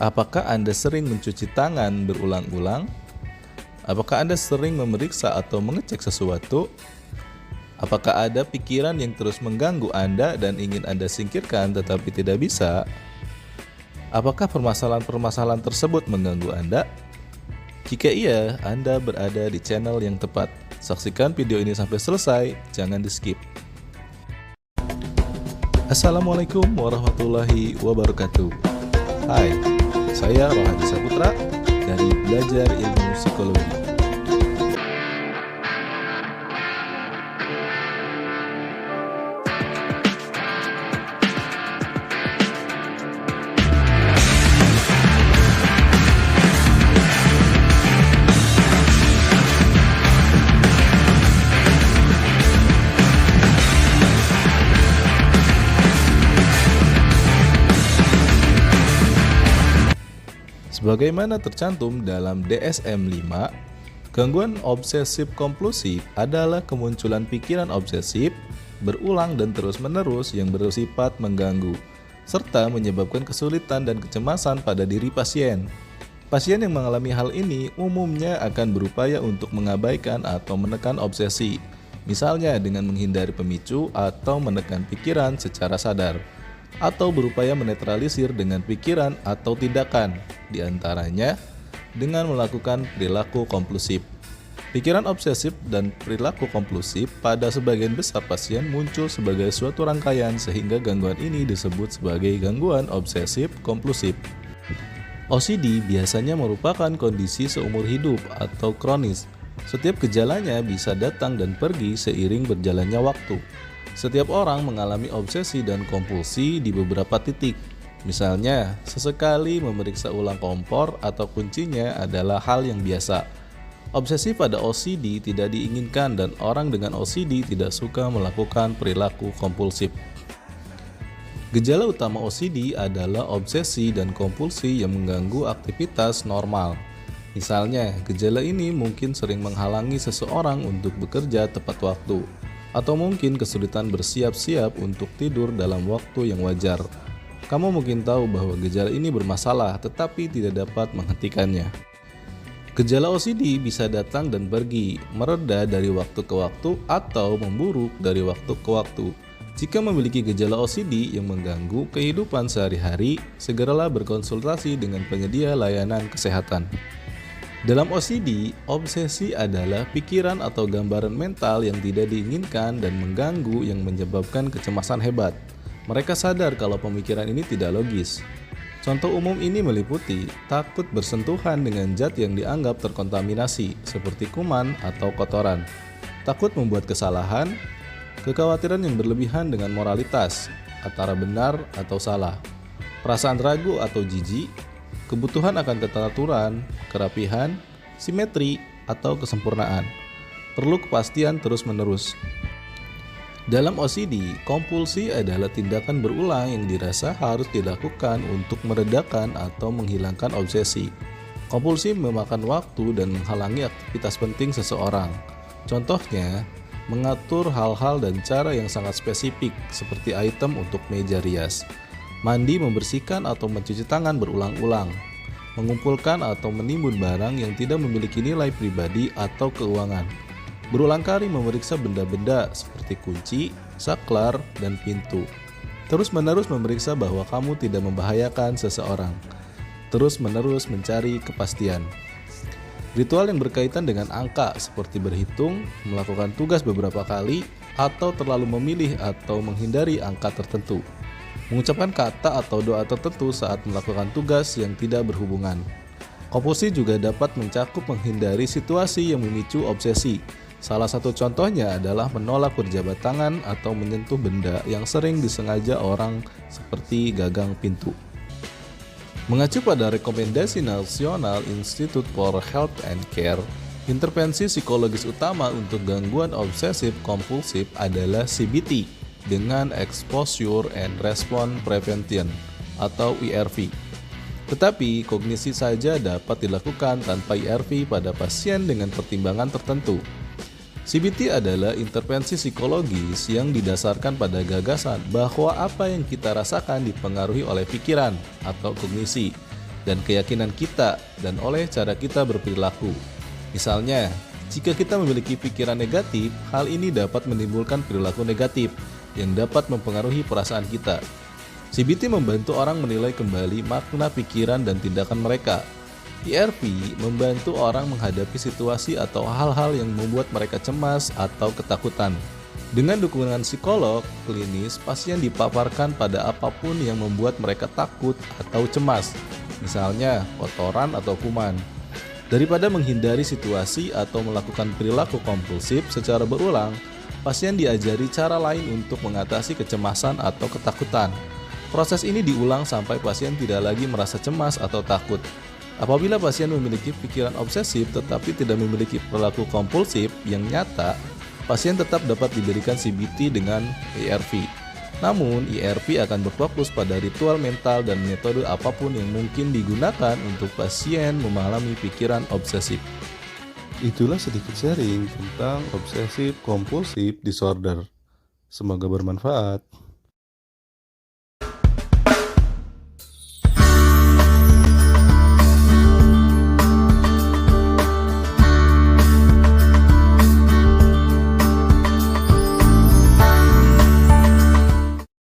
Apakah Anda sering mencuci tangan berulang-ulang? Apakah Anda sering memeriksa atau mengecek sesuatu? Apakah ada pikiran yang terus mengganggu Anda dan ingin Anda singkirkan tetapi tidak bisa? Apakah permasalahan-permasalahan tersebut mengganggu Anda? Jika iya, Anda berada di channel yang tepat. Saksikan video ini sampai selesai, jangan di-skip. Assalamualaikum warahmatullahi wabarakatuh. Hai, saya Rohadi Saputra dari Belajar Ilmu Psikologi. Sebagaimana tercantum dalam DSM-5, gangguan obsesif kompulsif adalah kemunculan pikiran obsesif, berulang dan terus-menerus yang bersifat mengganggu, serta menyebabkan kesulitan dan kecemasan pada diri pasien. Pasien yang mengalami hal ini umumnya akan berupaya untuk mengabaikan atau menekan obsesi, misalnya dengan menghindari pemicu atau menekan pikiran secara sadar, atau berupaya menetralisir dengan pikiran atau tindakan, diantaranya dengan melakukan perilaku kompulsif. Pikiran obsesif dan perilaku kompulsif pada sebagian besar pasien muncul sebagai suatu rangkaian sehingga gangguan ini disebut sebagai gangguan obsesif kompulsif. OCD biasanya merupakan kondisi seumur hidup atau kronis. Setiap gejalanya bisa datang dan pergi seiring berjalannya waktu. Setiap orang mengalami obsesi dan kompulsi di beberapa titik. Misalnya, sesekali memeriksa ulang kompor atau kuncinya adalah hal yang biasa. Obsesi pada OCD tidak diinginkan dan orang dengan OCD tidak suka melakukan perilaku kompulsif. Gejala utama OCD adalah obsesi dan kompulsi yang mengganggu aktivitas normal. Misalnya, gejala ini mungkin sering menghalangi seseorang untuk bekerja tepat waktu, atau mungkin kesulitan bersiap-siap untuk tidur dalam waktu yang wajar. Kamu mungkin tahu bahwa gejala ini bermasalah tetapi tidak dapat menghentikannya. Gejala OCD bisa datang dan pergi, mereda dari waktu ke waktu atau memburuk dari waktu ke waktu. Jika memiliki gejala OCD yang mengganggu kehidupan sehari-hari, segeralah berkonsultasi dengan penyedia layanan kesehatan. Dalam OCD, obsesi adalah pikiran atau gambaran mental yang tidak diinginkan dan mengganggu yang menyebabkan kecemasan hebat. Mereka sadar kalau pemikiran ini tidak logis. Contoh umum ini meliputi takut bersentuhan dengan zat yang dianggap terkontaminasi, seperti kuman atau kotoran, takut membuat kesalahan, kekhawatiran yang berlebihan dengan moralitas, antara benar atau salah, perasaan ragu atau jijik, kebutuhan akan keteraturan, kerapihan, simetri, atau kesempurnaan. Perlu kepastian terus-menerus. Dalam OCD, kompulsi adalah tindakan berulang yang dirasa harus dilakukan untuk meredakan atau menghilangkan obsesi. Kompulsi memakan waktu dan menghalangi aktivitas penting seseorang. Contohnya, mengatur hal-hal dan cara yang sangat spesifik seperti item untuk meja rias, mandi, membersihkan atau mencuci tangan berulang-ulang, mengumpulkan atau menimbun barang yang tidak memiliki nilai pribadi atau keuangan, berulang kali memeriksa benda-benda seperti kunci, saklar, dan pintu, terus-menerus memeriksa bahwa kamu tidak membahayakan seseorang, terus-menerus mencari kepastian. Ritual yang berkaitan dengan angka seperti berhitung, melakukan tugas beberapa kali, atau terlalu memilih atau menghindari angka tertentu. Mengucapkan kata atau doa tertentu saat melakukan tugas yang tidak berhubungan. Kompulsi juga dapat mencakup menghindari situasi yang memicu obsesi. Salah satu contohnya adalah menolak berjabat tangan atau menyentuh benda yang sering disengaja orang seperti gagang pintu. Mengacu pada rekomendasi National Institute for Health and Care, intervensi psikologis utama untuk gangguan obsesif kompulsif adalah CBT dengan Exposure and Response Prevention atau IRV. Tetapi kognisi saja dapat dilakukan tanpa IRV pada pasien dengan pertimbangan tertentu. CBT adalah intervensi psikologis yang didasarkan pada gagasan bahwa apa yang kita rasakan dipengaruhi oleh pikiran atau kognisi, dan keyakinan kita dan oleh cara kita berperilaku. Misalnya, jika kita memiliki pikiran negatif, hal ini dapat menimbulkan perilaku negatif yang dapat mempengaruhi perasaan kita. CBT membantu orang menilai kembali makna pikiran dan tindakan mereka. ERP membantu orang menghadapi situasi atau hal-hal yang membuat mereka cemas atau ketakutan. Dengan dukungan psikolog klinis, pasien dipaparkan pada apapun yang membuat mereka takut atau cemas, misalnya kotoran atau kuman. Daripada menghindari situasi atau melakukan perilaku kompulsif secara berulang, pasien diajari cara lain untuk mengatasi kecemasan atau ketakutan. Proses ini diulang sampai pasien tidak lagi merasa cemas atau takut. Apabila pasien memiliki pikiran obsesif tetapi tidak memiliki perilaku kompulsif yang nyata, pasien tetap dapat diberikan CBT dengan ERP. Namun, ERP akan berfokus pada ritual mental dan metode apapun yang mungkin digunakan untuk pasien mengalami pikiran obsesif. Itulah sedikit sharing tentang obsessive compulsive disorder. Semoga bermanfaat.